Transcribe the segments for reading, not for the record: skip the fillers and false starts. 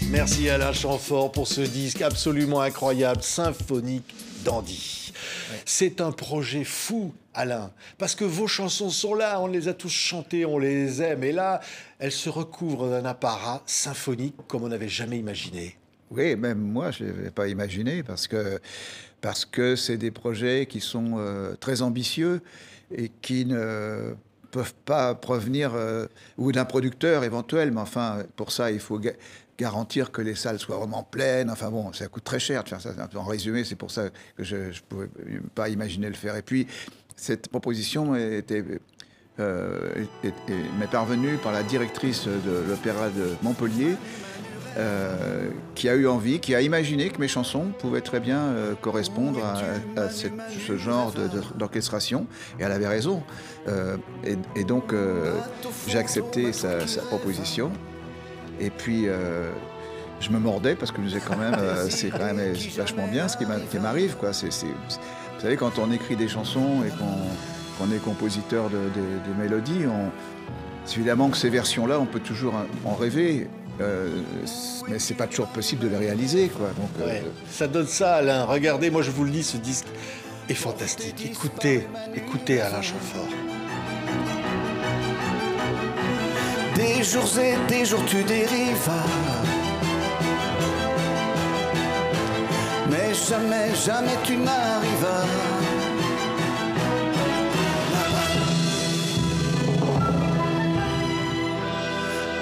Merci Alain Chamfort pour ce disque absolument incroyable, symphonique dandy. Ouais. C'est un projet fou, Alain, parce que vos chansons sont là, on les a tous chantées, on les aime, et là, elles se recouvrent d'un apparat symphonique comme on n'avait jamais imaginé. Oui, même moi, je ne l'avais pas imaginé, parce que c'est des projets qui sont très ambitieux et qui ne peuvent pas provenir ou d'un producteur éventuel, mais enfin, pour ça, il faut garantir que les salles soient vraiment pleines. Enfin bon, ça coûte très cher de faire ça. En résumé, c'est pour ça que je ne pouvais pas imaginer le faire. Et puis, cette proposition m'est parvenue par la directrice de l'Opéra de Montpellier, qui a eu envie, qui a imaginé que mes chansons pouvaient très bien correspondre à ce genre d'orchestration. Et elle avait raison. Et donc, j'ai accepté sa proposition. Et puis, je me mordais parce que je me disais quand même, c'est quand même vachement bien ce qui m'arrive, quoi. Vous savez, quand on écrit des chansons et qu'on est compositeur de mélodies, c'est évidemment que ces versions-là, on peut toujours en rêver. Mais c'est pas toujours possible de les réaliser, quoi. Donc, ouais, ça donne ça, Alain. Regardez, moi je vous le dis, ce disque est fantastique. Écoutez Alain Chamfort. Des jours et des jours tu dérives, mais jamais, jamais tu n'arrives.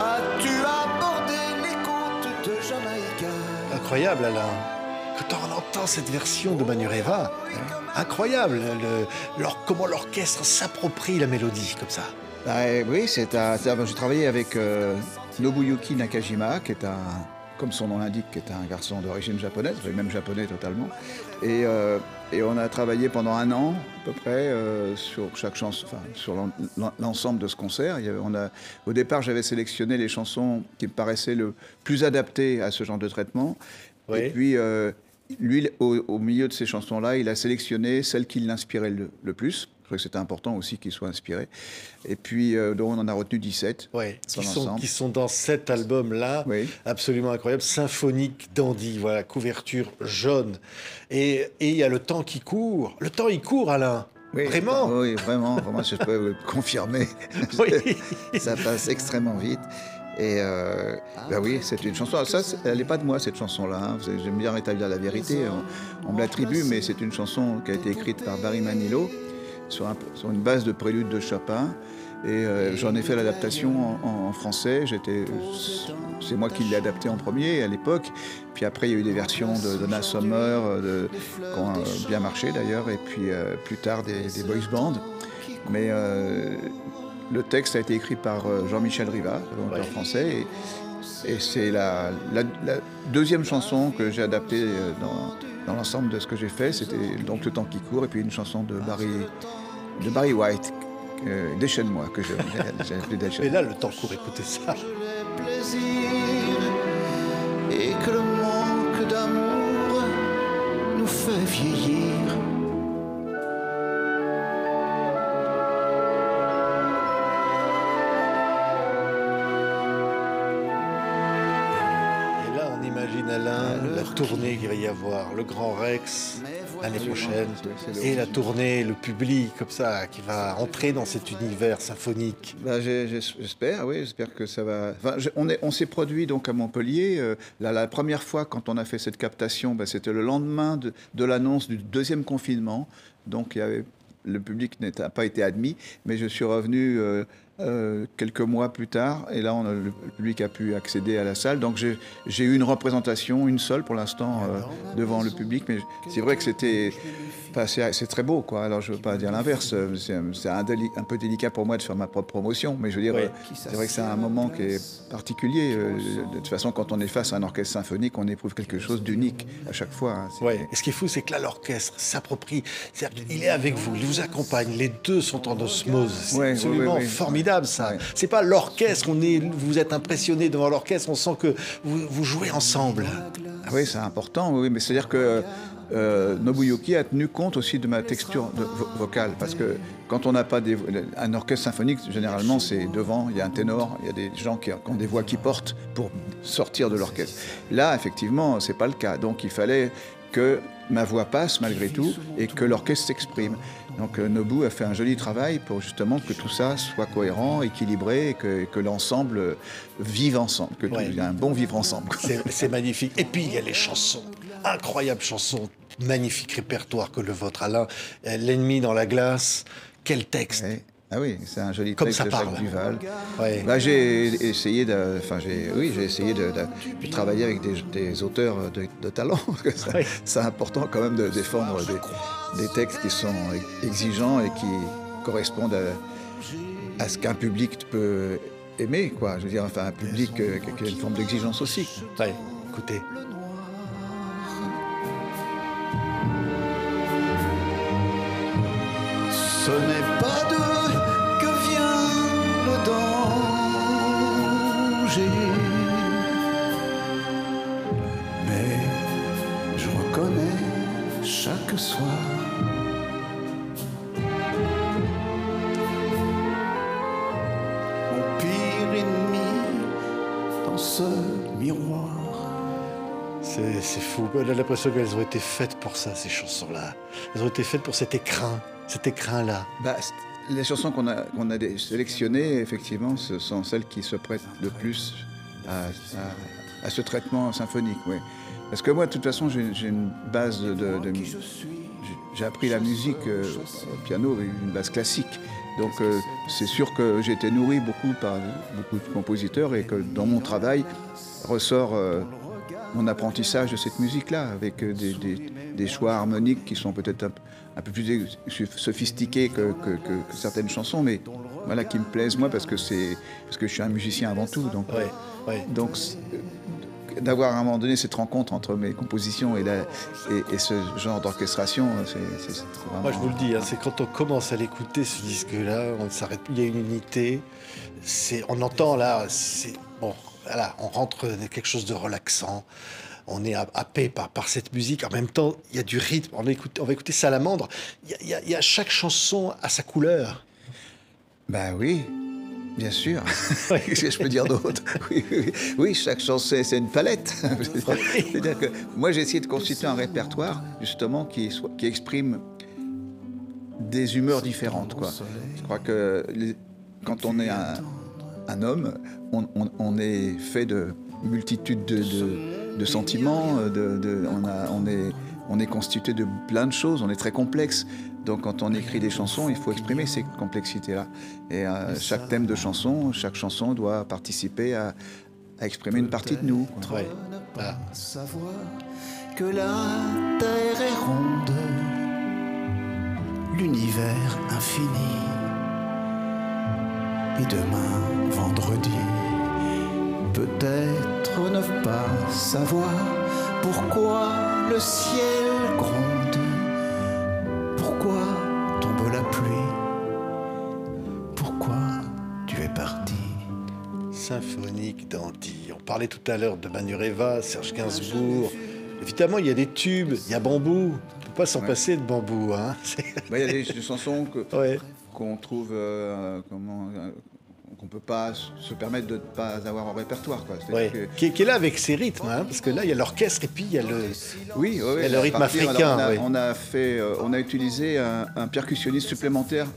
As-tu abordé les côtes de Jamaïque? Incroyable, Alain. Quand on entend cette version de Manureva, incroyable, comment l'orchestre s'approprie la mélodie comme ça. Oui, j'ai travaillé avec Nobuyuki Nakajima, qui est comme son nom l'indique, qui est un garçon d'origine japonaise, même japonais totalement. Et on a travaillé pendant 1 an, à peu près, sur chaque chanson, enfin, sur l'ensemble de ce concert. Au départ, j'avais sélectionné les chansons qui me paraissaient le plus adaptées à ce genre de traitement. Oui. Et puis, lui, au milieu de ces chansons-là, il a sélectionné celles qui l'inspiraient le plus. Je trouvais que c'était important aussi qu'il soit inspiré. Et puis, donc on en a retenu 17. Oui, qui sont dans cet album-là, oui. Absolument incroyable. Symphonique dandy, voilà, couverture jaune. Et il y a le temps qui court. Le temps, il court, Alain. Oui, vraiment. Oui, vraiment, je peux confirmer. Oui. Ça passe extrêmement vite. Et ben oui, c'est une chanson. Ça, elle n'est pas de moi, cette chanson-là. Hein. J'aime bien rétablir la vérité. On me l'attribue, mais c'est une chanson qui a été écrite par Barry Manilow sur une base de prélude de Chopin. Et j'en ai fait l'adaptation en français. C'est moi qui l'ai adapté en premier à l'époque. Puis après, il y a eu des versions de Donna Summer qui ont bien marché d'ailleurs. Et puis plus tard, des boys bands. Mais le texte a été écrit par Jean-Michel Riva, en français. Et c'est la deuxième chanson que j'ai adaptée dans l'ensemble de ce que j'ai fait. C'était donc Le temps qui court et puis une chanson de Barry White, Déchaîne-moi, que j'ai appelé Déchaîne-moi. Et là, le temps court, écoutez ça. Et que le manque d'amour nous fait vieillir. Alain, la tournée qu'il va y avoir, le Grand Rex l'année prochaine, et la tournée, le public comme ça, qui va entrer dans cet univers symphonique. Ben, j'espère que ça va. Enfin, on s'est produit donc à Montpellier. La première fois quand on a fait cette captation, c'était le lendemain de l'annonce du 2e confinement, donc le public n'a pas été admis, mais je suis revenu quelques mois plus tard, et là le public a pu accéder à la salle. Donc j'ai eu une représentation, une seule pour l'instant, devant le public, mais c'est vrai que c'est très beau, quoi. Alors je ne veux pas dire l'inverse, c'est un peu délicat pour moi de faire ma propre promotion, mais je veux dire, c'est vrai que c'est un moment qui est particulier. De toute façon, quand on est face à un orchestre symphonique, on éprouve quelque chose d'unique à chaque fois. Hein. Et ce qui est fou, c'est que là, l'orchestre s'approprie, il est avec vous, il vous accompagne, les deux sont en osmose, c'est absolument formidable. Ça. Ouais. C'est pas l'orchestre, vous êtes impressionné devant l'orchestre, on sent que vous jouez ensemble. Ah oui, c'est important, oui, mais c'est-à-dire que Nobuyuki a tenu compte aussi de ma texture vocale, parce que quand on n'a pas un orchestre symphonique, généralement c'est devant, il y a un ténor, il y a des gens qui ont des voix qui portent pour sortir de l'orchestre. Là, effectivement, c'est pas le cas, donc il fallait que ma voix passe malgré tout et que l'orchestre s'exprime. Donc Nobu a fait un joli travail pour justement que tout ça soit cohérent, équilibré, et que l'ensemble vive ensemble, que il y a un bon vivre ensemble. C'est magnifique. Et puis il y a les chansons, incroyables chansons, magnifique répertoire que le vôtre, Alain. L'ennemi dans la glace, quel texte. Ouais. Ah oui, c'est un joli Comme texte ça de parle. Jacques Duval. Ouais. Bah, j'ai essayé de travailler avec des auteurs de talent. Parce que Oui. c'est important quand même de défendre des textes qui sont exigeants et qui correspondent à ce qu'un public peut aimer, quoi. Je veux dire, enfin, un public qui a une forme d'exigence aussi. Ouais, écoutez. Ce n'est pas d'eux que vient le danger, mais je reconnais chaque soir mon pire ennemi dans ce miroir. C'est fou. On a l'impression qu'elles ont été faites pour ça, ces chansons-là. Elles ont été faites pour cet écrin-là. Bah, les chansons qu'on a sélectionnées, effectivement, ce sont celles qui se prêtent le plus à ce traitement symphonique. Oui. Parce que moi, de toute façon, j'ai une base j'ai appris la musique au piano avec une base classique. Donc c'est sûr que j'ai été nourri beaucoup par beaucoup de compositeurs et que dans mon travail ressort mon apprentissage de cette musique-là, avec des choix harmoniques qui sont peut-être un peu plus sophistiqués que certaines chansons, mais voilà, qui me plaisent moi parce que je suis un musicien avant tout. Donc, donc d'avoir à un moment donné cette rencontre entre mes compositions et ce genre d'orchestration, c'est vraiment... Moi, je vous le dis, hein, c'est quand on commence à l'écouter, ce disque-là, on ne s'arrête plus, il y a une unité. On entend là, bon, voilà, on rentre dans quelque chose de relaxant. On est happé par cette musique. En même temps, il y a du rythme. On va écouter Salamandre. Il y a chaque chanson à sa couleur. Ben oui, bien sûr. Qu'est-ce que je peux dire d'autre? Oui, chaque chanson, c'est une palette. C'est-à-dire que moi, j'ai essayé de constituer un répertoire, justement, qui exprime des humeurs différentes, quoi. Je crois que quand on est un homme, on est fait de multitudes de sentiments, on est constitué de plein de choses, on est très complexe. Donc quand on écrit des chansons, il faut exprimer ces complexités-là. Et chaque thème de chanson, chaque chanson doit participer à exprimer une partie de nous. Ouais. Voilà. Savoir que la terre est ronde, l'univers infini. Et demain, vendredi, peut-être ne pas savoir pourquoi le ciel gronde, pourquoi tombe la pluie, pourquoi tu es parti. Symphonique d'Andy. On parlait tout à l'heure de Manureva, Serge Gainsbourg. Évidemment, il y a des tubes, il y a Bambou. On ne peut pas s'en passer de Bambou. Hein. Il y a des chansons qu'on trouve... qu'on ne peut pas se permettre de ne pas avoir en répertoire. Quoi. Qui est là avec ses rythmes, hein, parce que là, il y a l'orchestre et puis il y a le rythme africain. Alors, on a utilisé un percussionniste supplémentaire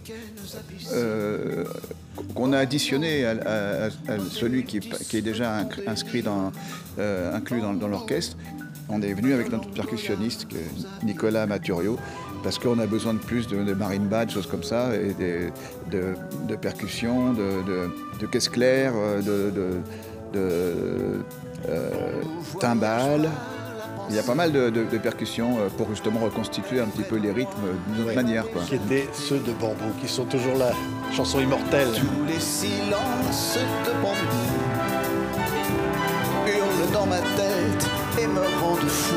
qu'on a additionné à celui qui est déjà inclus dans l'orchestre. On est venu avec notre percussionniste, Nicolas Maturio, parce qu'on a besoin de plus de marimba, de choses comme ça, et de percussions, de caisse claire, de timbales. Il y a pas mal de percussions pour justement reconstituer un petit peu les rythmes d'une autre manière. Quoi. Qui étaient ceux de Bambou, qui sont toujours là. Chanson immortelle. Tous les silences de Bambou hurlent dans ma tête et me rendent fou.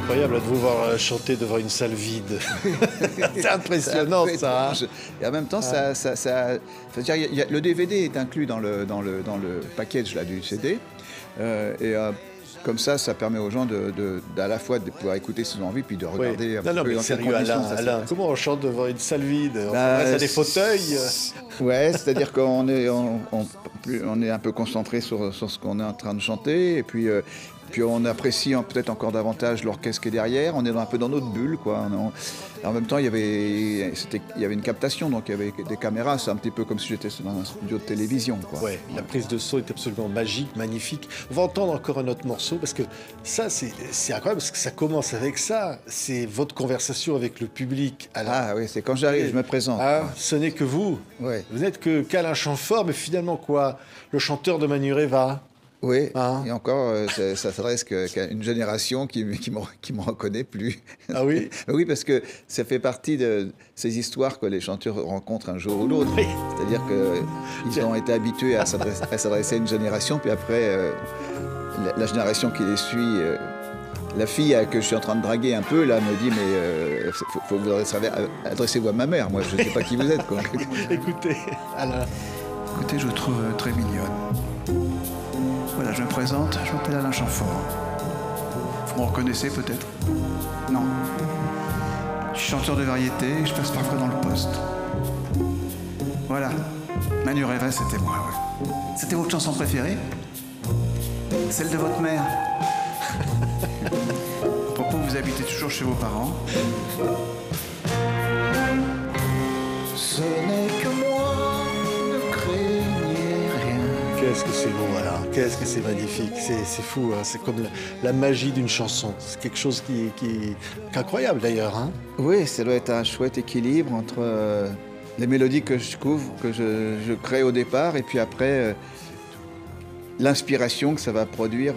incroyable de vous voir chanter devant une salle vide. C'est impressionnant ça. Et en même temps, le DVD est inclus dans le package là, du CD. Comme ça permet aux gens à la fois de pouvoir écouter ce qu'ils ont envie, puis de regarder un peu mais dans quelles sérieux, conditions. Alain, comment on chante devant une salle vide? On s'adresse à des fauteuils. Ouais, c'est-à-dire qu'on est, on est un peu concentré sur ce qu'on est en train de chanter, et puis on apprécie peut-être encore davantage l'orchestre qui est derrière. On est un peu dans notre bulle, quoi. En même temps, il y avait une captation, donc il y avait des caméras. C'est un petit peu comme si j'étais dans un studio de télévision, quoi. Ouais, la prise de son est absolument magique, magnifique. On va entendre encore un autre morceau, parce que ça, c'est incroyable, parce que ça commence avec ça. C'est votre conversation avec le public. Ah oui, c'est quand j'arrive, je me présente. Ah, ce n'est que vous. Ouais. Vous n'êtes qu'Alain Chamfort, mais finalement quoi? Le chanteur de Manureva. Oui, et encore, ça s'adresse qu'à une génération qui me reconnaît plus. Ah oui? Oui, parce que ça fait partie de ces histoires que les chanteurs rencontrent un jour ou l'autre. Oui. C'est-à-dire qu'ils ont été habitués à s'adresser à une génération, puis après, la génération qui les suit, la fille que je suis en train de draguer un peu, là, me dit, mais faut vous adressez-vous à ma mère, moi je ne sais pas qui vous êtes, quoi. Écoutez, Alain. Écoutez, je vous trouve très mignonne. Voilà, je me présente, je m'appelle Alain Chamfort. Vous me reconnaissez peut-être? Non. Je suis chanteur de variété et je passe parfois dans le poste. Voilà, Manureva, c'était moi, ouais. C'était votre chanson préférée? Celle de votre mère? À propos, vous habitez toujours chez vos parents? Ce n'est que moi, ne craignez rien. Qu'est-ce que c'est beau, Alain. Qu'est-ce que c'est magnifique. C'est fou, hein. C'est comme la magie d'une chanson. C'est quelque chose qui est incroyable, d'ailleurs. Hein. Oui, ça doit être un chouette équilibre entre les mélodies que je couvre, que je crée au départ, et puis après, l'inspiration que ça va produire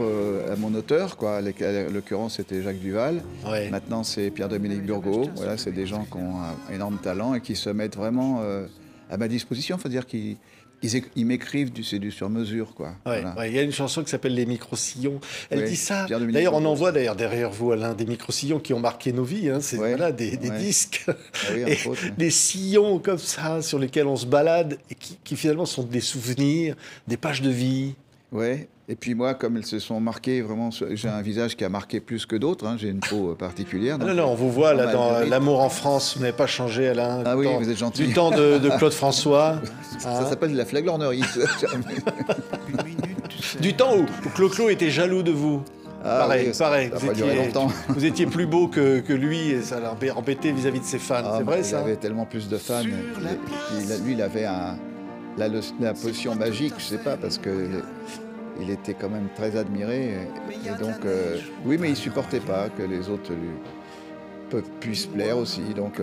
à mon auteur, quoi. En l'occurrence, c'était Jacques Duvall. Ouais. Maintenant, c'est Pierre-Dominique Burgot. Voilà, c'est des gens qui ont un énorme talent et qui se mettent vraiment à ma disposition. Il faut dire qu'ils m'écrivent c'est du sur-mesure, quoi. Ouais, Voilà. ouais, il y a une chanson qui s'appelle Les Micro-Sillons. Elle Oui, dit ça. Pierre-Dominique D'ailleurs, on Burgot. en voit derrière vous, Alain, des micro-sillons qui ont marqué nos vies. Hein. C'est Ouais, voilà, des ouais. disques. Ah oui, Et entre autres, ouais. des sillons comme ça sur lesquels on se balade et qui finalement sont des souvenirs, des pages de vie. Ouais. Et puis moi, comme elles se sont marquées vraiment, j'ai un visage qui a marqué plus que d'autres. Hein, j'ai une peau particulière. Ah donc, non, on vous voit là mal dans mérite. L'amour en France. Vous n'avez pas changé, Alain. Ah du oui, temps- vous êtes gentil. Du temps de Claude François. Ça s'appelle de la flagornerie. Du temps où Clo-Clo était jaloux de vous. Ah pareil, oui, ça pareil. a pas duré longtemps. Vous étiez plus beau que lui et ça l'a embêté vis-à-vis de ses fans. Ah, c'est vrai il ça? avait tellement plus de fans. Lui, il avait la potion magique, je sais pas, parce que il était quand même très admiré. Et donc, oui, mais il supportait pas que les autres puissent plaire aussi. Donc,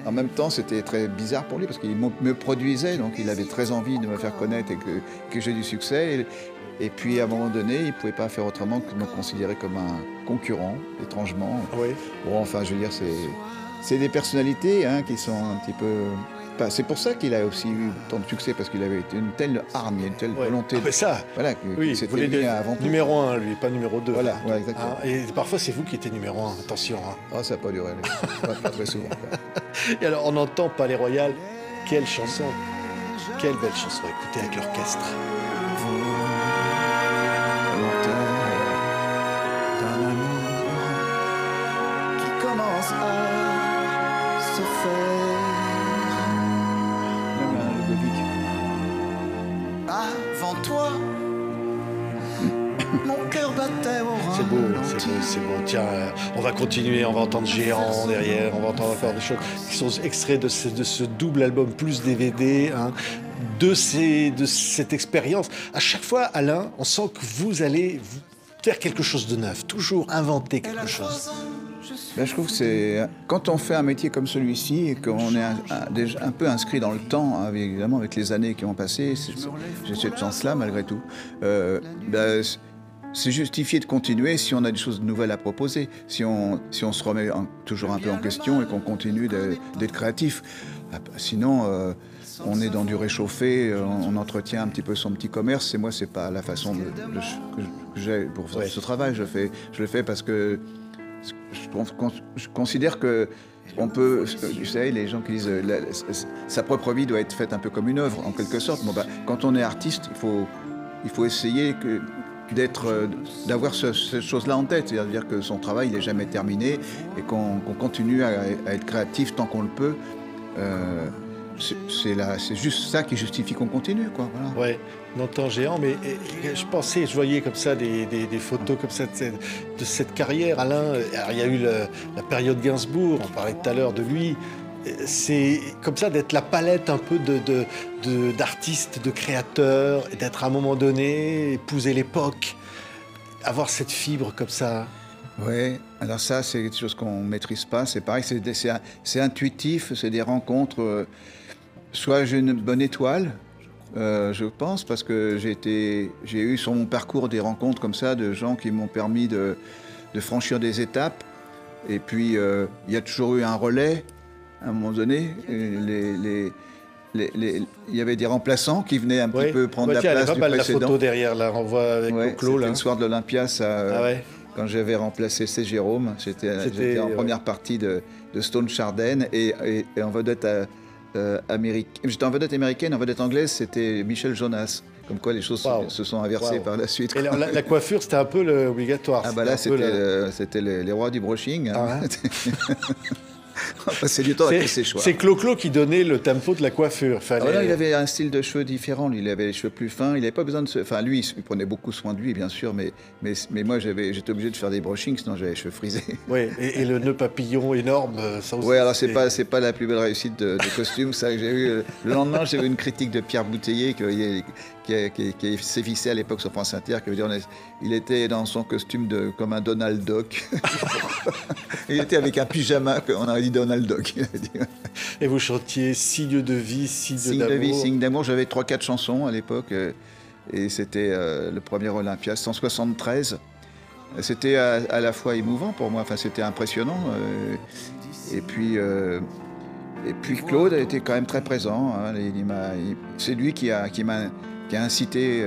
en même temps, c'était très bizarre pour lui parce qu'il me produisait, donc il avait très envie de me faire connaître et que j'ai du succès. Et puis, à un moment donné, il ne pouvait pas faire autrement que de me considérer comme un concurrent, étrangement. Oui. Bon, enfin, je veux dire, c'est des personnalités hein, qui sont un petit peu... Enfin, c'est pour ça qu'il a aussi eu tant de succès, parce qu'il avait une telle hargne, une telle volonté. Ah, mais ça, Voilà, oui, c'était vous mis avant tout. numéro 1, lui, pas numéro 2. Voilà, ouais, exactement. Et parfois, c'est vous qui étiez numéro 1, attention. Hein. Oh, ça n'a pas duré, pas très souvent. Et alors, on entend Palais Royal. Quelle chanson, quelle belle chanson. Écoutez avec l'orchestre. D'un amour Qui commence à se faire. Même Ludovic. Avant toi, mon cœur battait au C'est beau, ralenti. c'est beau, c'est beau. Tiens, on va continuer, on va entendre Géant derrière, on va entendre encore des choses qui sont extraits de ce double album plus DVD, hein, de cette expérience. À chaque fois, Alain, on sent que vous allez faire quelque chose de neuf, toujours inventer quelque chose. Ben, je trouve que c'est... Quand on fait un métier comme celui-ci et qu'on est déjà un peu inscrit dans le temps, hein, évidemment avec les années qui ont passé, j'ai cette chance-là malgré tout, ben, c'est justifié de continuer si on a des choses nouvelles à proposer, si on se remet toujours un peu en question et qu'on continue d'être créatif. Sinon, on est dans du réchauffé, on entretient un petit peu son petit commerce, et moi, c'est pas la façon que j'ai pour faire ce travail. Je le fais parce que je considère que on peut, vous savez, les gens qui disent sa propre vie doit être faite un peu comme une œuvre, en quelque sorte. Bon, quand on est artiste, il faut essayer d'avoir cette chose-là en tête, c'est-à-dire que son travail n'est jamais terminé et qu'on continue à être créatif tant qu'on le peut. C'est juste ça qui justifie qu'on continue, quoi. Voilà. Ouais, longtemps géant, mais je voyais comme ça des photos comme ça de cette carrière, Alain. Alors, il y a eu la période Gainsbourg, on parlait tout à l'heure de lui. C'est comme ça d'être la palette un peu d'artistes, de créateurs, et d'être à un moment donné, épouser l'époque, avoir cette fibre comme ça. Oui, alors ça, c'est quelque chose qu'on ne maîtrise pas. C'est pareil, c'est intuitif, c'est des rencontres. Soit j'ai une bonne étoile, je pense, parce que j'ai eu sur mon parcours des rencontres comme ça, de gens qui m'ont permis de franchir des étapes. Et puis, il y a toujours eu un relais, à un moment donné. Il y avait des remplaçants qui venaient un petit peu prendre la place du précédent. La photo derrière, là, on voit avec Clo. C'était le soir de l'Olympia, ça... Quand j'avais remplacé C. Jérôme, j'étais en première partie de Stone Chardenne et en vedette américaine. J'étais en vedette américaine, en vedette anglaise, c'était Michel Jonas. Comme quoi les choses se sont inversées par la suite. Et la coiffure, c'était un peu obligatoire. Ah bah là, c'était les rois du brushing. Hein. On passait du temps avec ses choix. C'est Clo-Clo qui donnait le tempo de la coiffure. Là, il avait un style de cheveux différent. Lui, il avait les cheveux plus fins. Il n'avait pas besoin de se... Enfin, lui, il prenait beaucoup soin de lui, bien sûr. Mais moi, j'étais obligé de faire des brushings, sinon j'avais les cheveux frisés. Oui, et le nœud papillon énorme, ça aussi. Oui, alors c'est pas la plus belle réussite de costume. Ça que j'ai eu. Le lendemain, j'ai eu une critique de Pierre Bouteiller qui sévissait à l'époque sur France Inter, qui veut dire il était dans son costume comme un Donald Duck. Il était avec un pyjama, on aurait dit Donald Duck. Et vous chantiez Signe de vie, Signe d'amour. De vie, Signe d'amour. J'avais 3-4 chansons à l'époque, et c'était le premier Olympia, 173. C'était à la fois émouvant pour moi, enfin c'était impressionnant. Et puis Claude a été quand même très présent. Hein. C'est lui qui a incité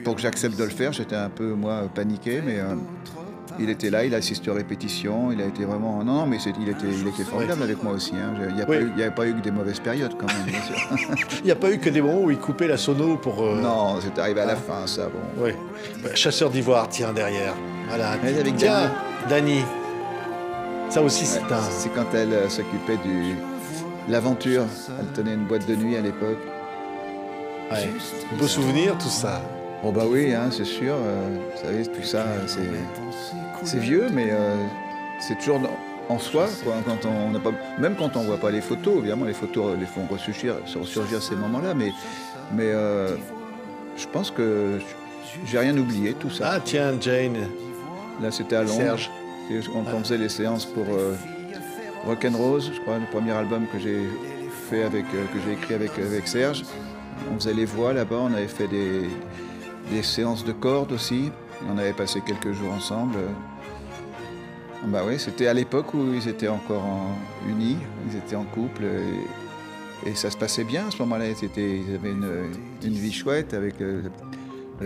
pour que j'accepte de le faire. J'étais un peu, moi, paniqué, mais il était là, il a assisté aux répétitions, il a été vraiment... Non, mais il était formidable avec moi aussi. Hein. Il n'y avait pas eu que des mauvaises périodes, quand même, bien sûr. Il n'y a pas eu que des moments où il coupait la sono pour... Non, c'est arrivé à la fin, ça, bon. Oui. Chasseur d'ivoire, tiens, derrière. Voilà. Avec tiens, Dany. Ça aussi, c'est un... C'est quand elle s'occupait de l'aventure. Elle tenait une boîte de nuit à l'époque. Ouais. Beau souvenir, tout ça. Oh bah oui, hein, c'est sûr. Vous savez, tout ça, c'est vieux, mais c'est toujours en soi. Quoi, même quand on ne voit pas les photos, évidemment, les photos les font ressurgir ces moments-là, mais je pense que j'ai rien oublié, tout ça. Ah tiens, Jane. Là, c'était à Londres. Serge. On faisait les séances pour Rock'n'Rose, je crois, le premier album que j'ai écrit avec Serge. On faisait les voix là-bas, on avait fait des séances de cordes aussi. On avait passé quelques jours ensemble. Bah oui, c'était à l'époque où ils étaient encore unis, ils étaient en couple et ça se passait bien à ce moment-là. Ils avaient une vie chouette avec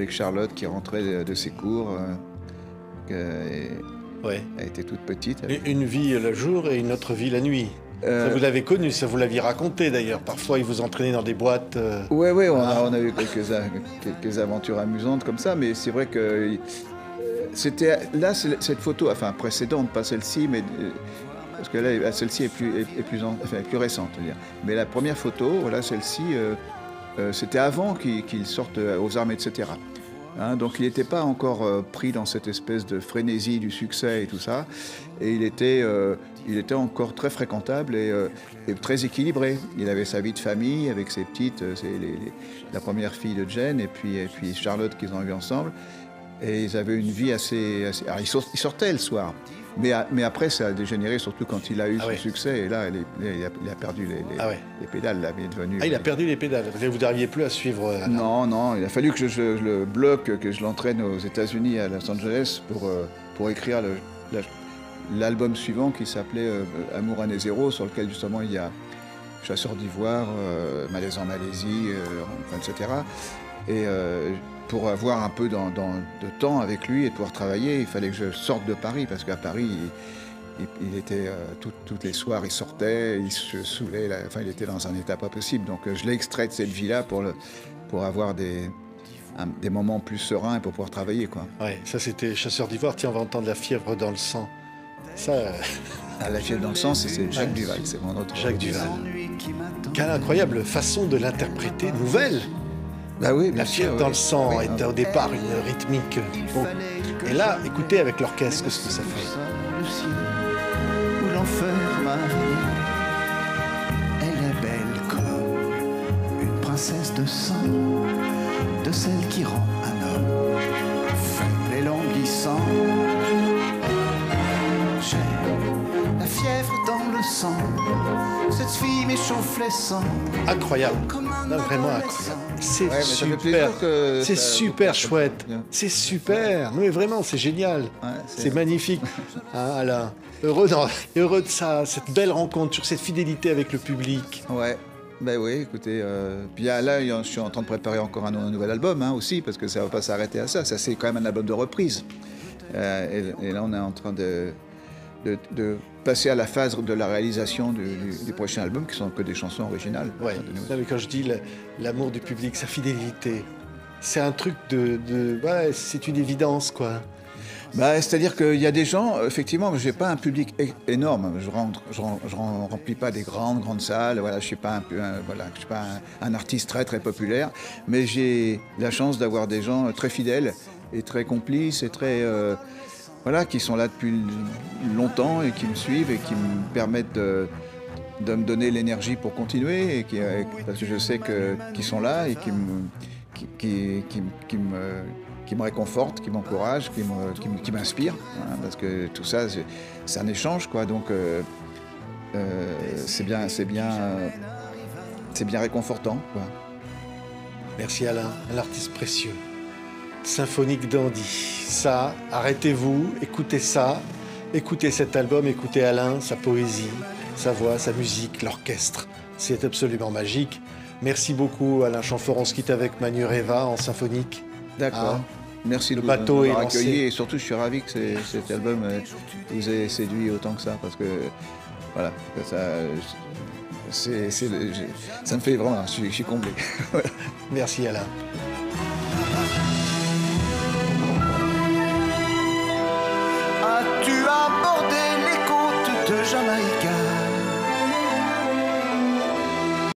Charlotte qui rentrait de ses cours. Ouais. Elle était toute petite. Une vie le jour et une autre vie la nuit. Ça, vous l'avez connu, ça vous l'aviez raconté d'ailleurs. Parfois, ils vous entraînaient dans des boîtes. Oui, on a eu quelques aventures amusantes comme ça, mais c'est vrai que c'était là, cette photo, enfin précédente, pas celle-ci, mais parce que là, celle-ci est plus récente, je veux dire. Mais la première photo, voilà, celle-ci, c'était avant qu'il sorte aux armes, etc. Hein, donc il n'était pas encore pris dans cette espèce de frénésie du succès et tout ça, et il était encore très fréquentable et très équilibré. Il avait sa vie de famille avec ses petites, la première fille de Jane et puis Charlotte qu'ils ont eu ensemble, et ils avaient une vie assez... Alors ils sortaient le soir, mais après ça a dégénéré, surtout quand il a eu son succès, et là il a perdu les pédales, là, il est devenu... Ah, il a perdu les pédales, vous n'arriviez plus à suivre... Non, il a fallu que je le bloque, que je l'entraîne aux États-Unis, à Los Angeles, pour écrire l'album suivant qui s'appelait Amour année zéro, sur lequel justement il y a Chasseur d'ivoire, Malaise en Malaisie, etc. Et pour avoir un peu de temps avec lui et pouvoir travailler, il fallait que je sorte de Paris, parce qu'à Paris, il était toutes les soirs, il sortait, il se saoulait, enfin il était dans un état pas possible. Donc je l'ai extrait de cette vie-là pour avoir des moments plus sereins et pour pouvoir travailler, quoi. Ouais, ça c'était Chasseur d'ivoire. Tiens, on va entendre La fièvre dans le sang. Ça. La fièvre dans le sang, c'est Jacques Duvall, c'est mon autre. Jacques Duvall. Quelle incroyable façon de l'interpréter, nouvelle. Bah oui, bien La fièvre sûr, dans oui. le sang Oui, est au départ une rythmique. Bon. Et là, écoutez avec l'orchestre ce que ça fait. Le ciel où l'enfer m'a rayé. Elle est belle comme une princesse de sang, de celle qui rend un homme faible et languissant. J'ai la fièvre dans le sang, cette fille m'échauffe les sangs. Incroyable. Non, vraiment incroyable. C'est super. C'est super chouette. C'est super. Non, mais vraiment, c'est génial. Ouais, c'est magnifique. Hein, Alain. Heureux de ça, cette belle rencontre, sur cette fidélité avec le public. Ouais. Ben oui, écoutez, puis là, je suis en train de préparer encore un nouvel album, hein, aussi, parce que ça va pas s'arrêter à ça. Ça, c'est quand même un album de reprise. Et là, on est en train de passer à la phase de la réalisation du prochain album, qui sont que des chansons originales. Ouais. Non, mais quand je dis l'amour du public, sa fidélité, c'est un truc ouais, c'est une évidence, quoi. Bah, c'est-à-dire qu'il y a des gens, effectivement, je n'ai pas un public énorme. Je remplis pas des grandes salles. Voilà, je suis pas je suis pas un artiste très très populaire, mais j'ai la chance d'avoir des gens très fidèles et très complices et très voilà, qui sont là depuis longtemps et qui me suivent et qui me permettent de me donner l'énergie pour continuer, et parce que je sais qu'ils sont là et qui me réconfortent, qui m'encouragent, qui m'inspirent, voilà, parce que tout ça, c'est un échange, quoi. Donc c'est bien réconfortant, quoi. Merci Alain, un artiste précieux. Symphonique Dandy. Ça, arrêtez-vous, écoutez ça, écoutez cet album, écoutez Alain, sa poésie, sa voix, sa musique, l'orchestre. C'est absolument magique. Merci beaucoup Alain Chamfort. On se quitte avec Manu Reva en symphonique. D'accord. Merci le de bateau est m'avoir lancé. accueilli, et surtout je suis ravi que cet album vous ait séduit autant que ça, parce que voilà, ça me fait vraiment, je suis comblé. Merci Alain.